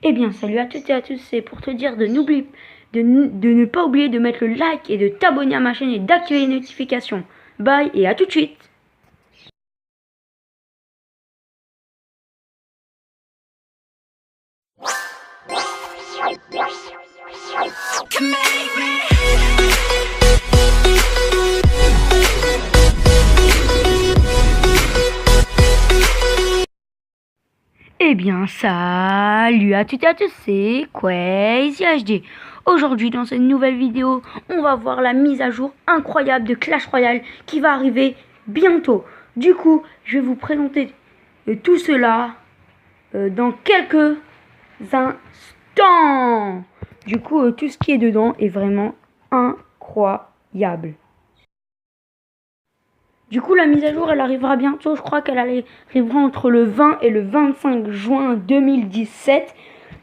Eh bien, salut à toutes et à tous, c'est pour te dire de ne pas oublier de mettre le like et de t'abonner à ma chaîne et d'activer les notifications. Bye et à tout de suite. Eh bien, salut à toutes et à tous, c'est Crazy HD. Aujourd'hui, dans cette nouvelle vidéo, on va voir la mise à jour incroyable de Clash Royale qui va arriver bientôt. Du coup, je vais vous présenter tout cela dans quelques instants. Du coup, tout ce qui est dedans est vraiment incroyable. Du coup, la mise à jour, elle arrivera bientôt. Je crois qu'elle arrivera entre le 20 et le 25 juin 2017.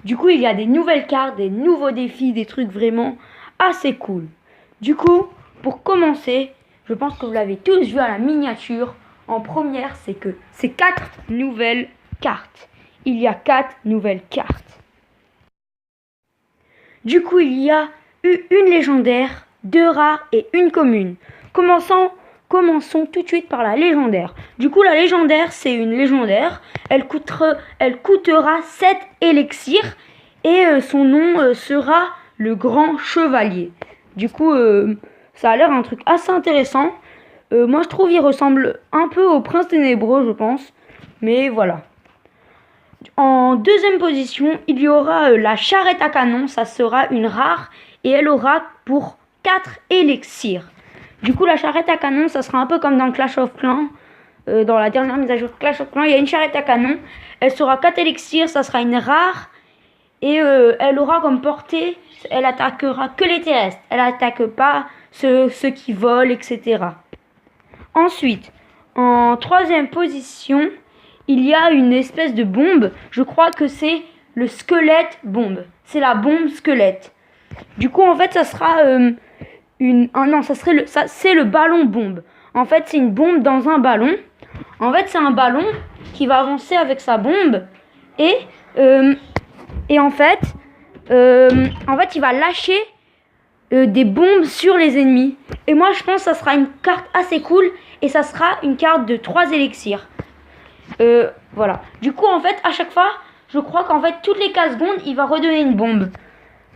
Du coup, il y a des nouvelles cartes, des nouveaux défis, des trucs vraiment assez cool. Du coup, pour commencer, je pense que vous l'avez tous vu à la miniature. En première, c'est que c'est 4 nouvelles cartes. Il y a 4 nouvelles cartes. Du coup, il y a eu une légendaire, 2 rares et une commune. Commençons tout de suite par la légendaire. Du coup, la légendaire, c'est une légendaire. Elle coûtera 7 élixirs et son nom sera le Grand Chevalier. Du coup, ça a l'air un truc assez intéressant. Moi, je trouve qu'il ressemble un peu au Prince Ténébreux, je pense. Mais voilà. En deuxième position, il y aura la charrette à canon. Ça sera une rare et elle aura pour 4 élixirs. Du coup, la charrette à canon, ça sera un peu comme dans Clash of Clans. Dans la dernière mise à jour de Clash of Clans, il y a une charrette à canon. Elle sera 4 élixirs, ça sera une rare. Et elle aura comme portée, elle attaquera que les terrestres. Elle n'attaque pas ceux qui volent, etc. Ensuite, en troisième position, il y a une espèce de bombe. Je crois que c'est le squelette bombe. C'est la bombe squelette. Du coup, en fait, ça sera... c'est le ballon bombe. En fait, c'est une bombe dans un ballon. En fait, c'est un ballon qui va avancer avec sa bombe et en fait, il va lâcher des bombes sur les ennemis. Et moi, je pense que ça sera une carte assez cool et ça sera une carte de 3 élixirs. Voilà. Du coup, en fait, à chaque fois, je crois qu'en fait, toutes les 15 secondes, il va redonner une bombe.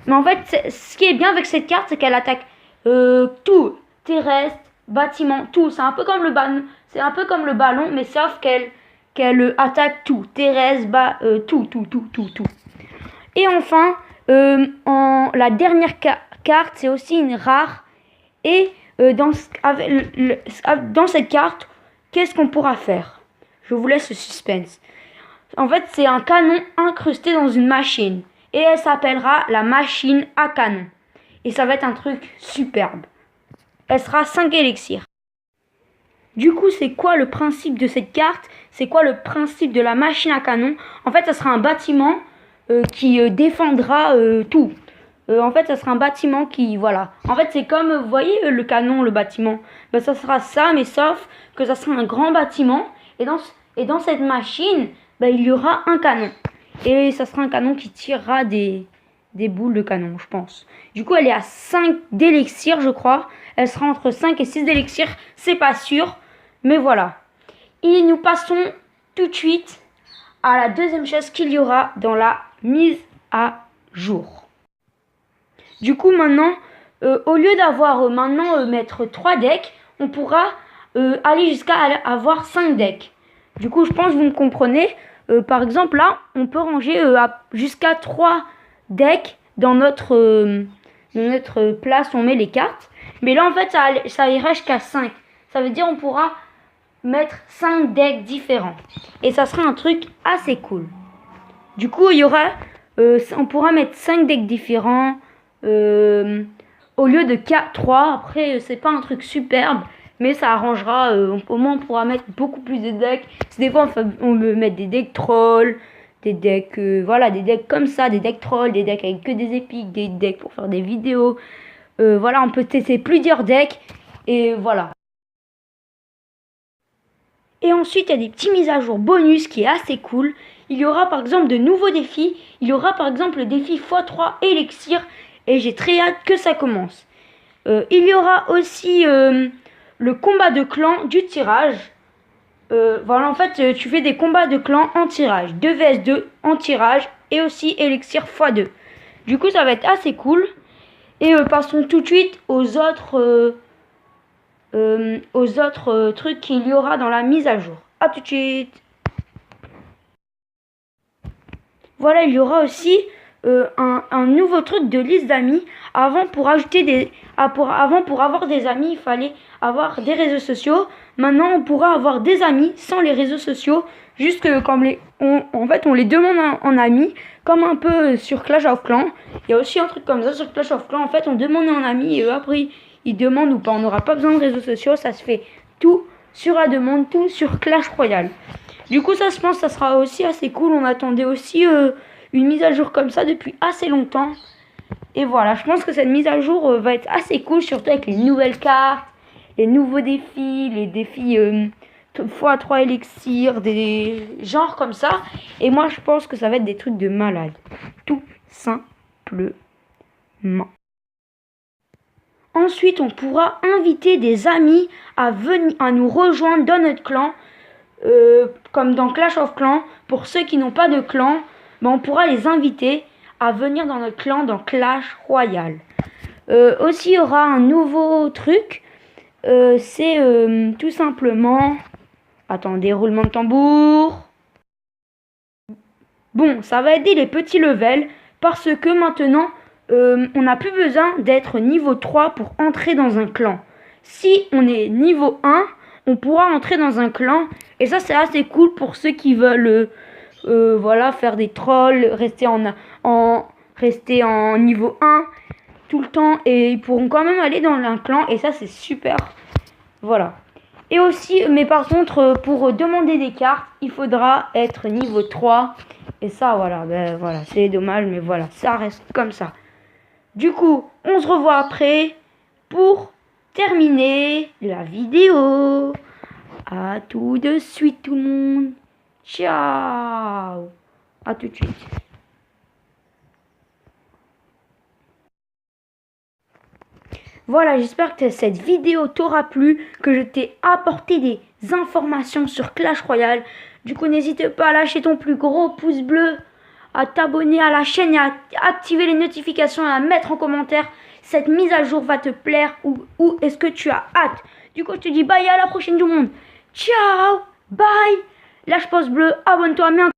Mais en fait, ce qui est bien avec cette carte, c'est qu'elle attaque tout, terrestre, bâtiment, tout. C'est un peu comme le ballon, mais sauf qu'elle attaque tout, terrestre, tout. Et enfin, la dernière carte, c'est aussi une rare. Et dans cette carte, qu'est-ce qu'on pourra faire? Je vous laisse le suspense. En fait, c'est un canon incrusté dans une machine. Et elle s'appellera la machine à canon. Et ça va être un truc superbe. Elle sera 5 élixirs. Du coup, c'est quoi le principe de cette carte? C'est quoi le principe de la machine à canon? En fait, ça sera un bâtiment qui défendra tout. En fait, ça sera un bâtiment qui... Voilà. En fait, c'est comme, vous voyez, le canon, le bâtiment. Ben, ça sera ça, mais sauf que ça sera un grand bâtiment. Et dans cette machine, ben, il y aura un canon. Et ça sera un canon qui tirera des boules de canon, je pense. Du coup, elle est à 5 d'élixirs, je crois. Elle sera entre 5 et 6 d'élixirs, c'est pas sûr. Mais voilà. Et nous passons tout de suite à la deuxième chose qu'il y aura dans la mise à jour. Du coup, maintenant, au lieu d'avoir mettre 3 decks, on pourra aller jusqu'à avoir 5 decks. Du coup, je pense que vous me comprenez. Par exemple, là, on peut ranger jusqu'à 3 decks dans notre place où on met les cartes. Mais là, en fait, ça ira jusqu'à 5. Ça veut dire on pourra mettre 5 decks différents. Et ça sera un truc assez cool. Du coup, il y aura... on pourra mettre 5 decks différents au lieu de 3. Après, c'est pas un truc superbe. Mais ça arrangera, au moins on pourra mettre beaucoup plus de decks. Des fois on veut mettre des decks trolls, des decks, des decks comme ça, des decks trolls, des decks avec que des épiques, des decks pour faire des vidéos. Voilà, on peut tester plusieurs decks, et voilà. Et ensuite, il y a des petites mises à jour bonus qui est assez cool. il y aura par exemple de nouveaux défis. Il y aura par exemple le défi x3 élixir et j'ai très hâte que ça commence. Il y aura aussi le combat de clan du tirage. Voilà, en fait, tu fais des combats de clans en tirage. 2 vs 2 en tirage et aussi élixir x2. Du coup, ça va être assez cool. Et passons tout de suite aux autres trucs qu'il y aura dans la mise à jour. A tout de suite. Voilà, il y aura aussi un nouveau truc de liste d'amis. Avant, pour avoir des amis, il fallait avoir des réseaux sociaux. Maintenant, on pourra avoir des amis sans les réseaux sociaux. Juste que comme en fait, on les demande en amis, comme un peu sur Clash of Clans. Il y a aussi un truc comme ça sur Clash of Clans. En fait, on demande en amis et après, ils demandent ou pas. On n'aura pas besoin de réseaux sociaux. Ça se fait tout sur la demande, tout sur Clash Royale. Du coup, ça, je pense, ça sera aussi assez cool. On attendait aussi une mise à jour comme ça depuis assez longtemps. Et voilà, je pense que cette mise à jour va être assez cool, surtout avec les nouvelles cartes, les nouveaux défis, les défis x3 élixir, des genres comme ça. Et moi, je pense que ça va être des trucs de malade. Tout simplement. Ensuite, on pourra inviter des amis à nous rejoindre dans notre clan. Comme dans Clash of Clans, pour ceux qui n'ont pas de clan, on pourra les inviter à venir dans notre clan dans Clash Royale. Aussi, il y aura un nouveau truc. C'est tout simplement... Attendez, roulement de tambour. Bon, ça va aider les petits levels parce que maintenant, on n'a plus besoin d'être niveau 3 pour entrer dans un clan. Si on est niveau 1, on pourra entrer dans un clan. Et ça, c'est assez cool pour ceux qui veulent voilà, faire des trolls, rester en niveau 1 tout le temps. Et ils pourront quand même aller dans un clan. Et ça, c'est super. Voilà. Et aussi, mais par contre, pour demander des cartes, il faudra être niveau 3. Et ça, voilà, voilà, c'est dommage, mais voilà, ça reste comme ça. Du coup, on se revoit après pour terminer la vidéo. À tout de suite tout le monde. Ciao. À tout de suite. Voilà, j'espère que cette vidéo t'aura plu, que je t'ai apporté des informations sur Clash Royale. Du coup, n'hésite pas à lâcher ton plus gros pouce bleu, à t'abonner à la chaîne et à activer les notifications et à mettre en commentaire cette mise à jour va te plaire ou est-ce que tu as hâte. Du coup, je te dis bye, à la prochaine tout le monde. Ciao, bye. Lâche pouce bleu, abonne-toi, mets un